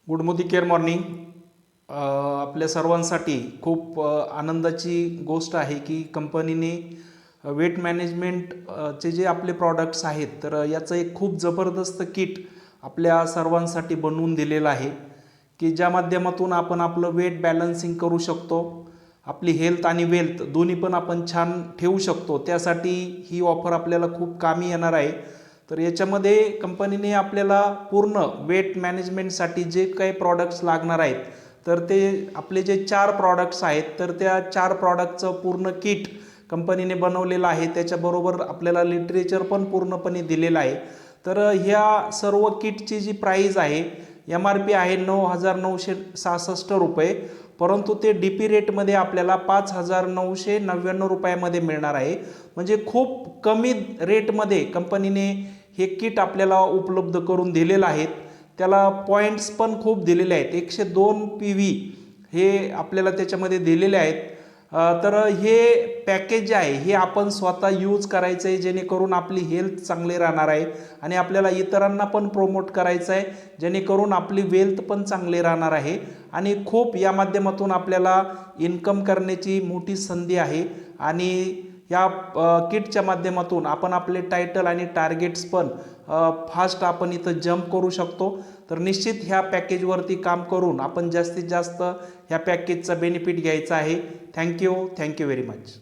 Good care morning. आपल्या सर्वांसाठी खूप आनंदाची गोष्ट आहे की कंपनीने वेट मॅनेजमेंट चे जे आपले प्रॉडक्ट्स आहेत तर याचं एक खूप जबरदस्त किट आपल्या सर्वांसाठी बनवून दिलेलं आहे की ज्या माध्यमातून आपण आपलं वेट बॅलन्सिंग करू शकतो, आपली हेल्थ आणि वेल्थ दोन्ही पण आपण छान ठेवू शकतो. त्यासाठी ही ऑफर आपल्याला खूप कामी येणार आहे. तर याच्यामध्ये कंपनीने आपल्याला पूर्ण वेट मॅनेजमेंटसाठी जे काही प्रॉडक्ट्स लागणार आहेत तर ते आपले जे 4 प्रॉडक्ट्स आहेत तर त्या 4 प्रॉडक्टचं पूर्ण किट कंपनीने बनवलेलं आहे. त्याच्याबरोबर आपल्याला लिटरेचर पण पूर्णपणे दिलेलं आहे. तर ह्या सर्व किटची जी प्राईज आहे MRP आहे 9,966 रुपये, परंतु ते DP रेटमध्ये आपल्याला 5,999 रुपयामध्ये मिळणार आहे. म्हणजे खूप कमी रेटमध्ये कंपनीने हे किट आपल्याला उपलब्ध करून दिलेलं आहे. त्याला पॉईंट्स पण खूप दिलेले आहेत. 102 PV हे आपल्याला त्याच्यामध्ये दिलेले आहेत. तर हे पॅकेज जे आहे हे आपण स्वतः यूज करायचं आहे जेणेकरून आपली हेल्थ चांगली राहणार आहे आणि आपल्याला इतरांना पण प्रोमोट करायचं आहे जेणेकरून आपली वेल्थ पण चांगली राहणार आहे आणि खूप या माध्यमातून आपल्याला इन्कम करण्याची मोठी संधी आहे. आणि या किटच्या माध्यमातून आपण आपले टायटल आणि टार्गेट्स पण फास्ट आपण इथं जंप करू शकतो. तर निश्चित ह्या पॅकेजवरती काम करून आपण जास्तीत जास्त ह्या पॅकेजचा बेनिफिट घ्यायचा आहे. Thank you very much.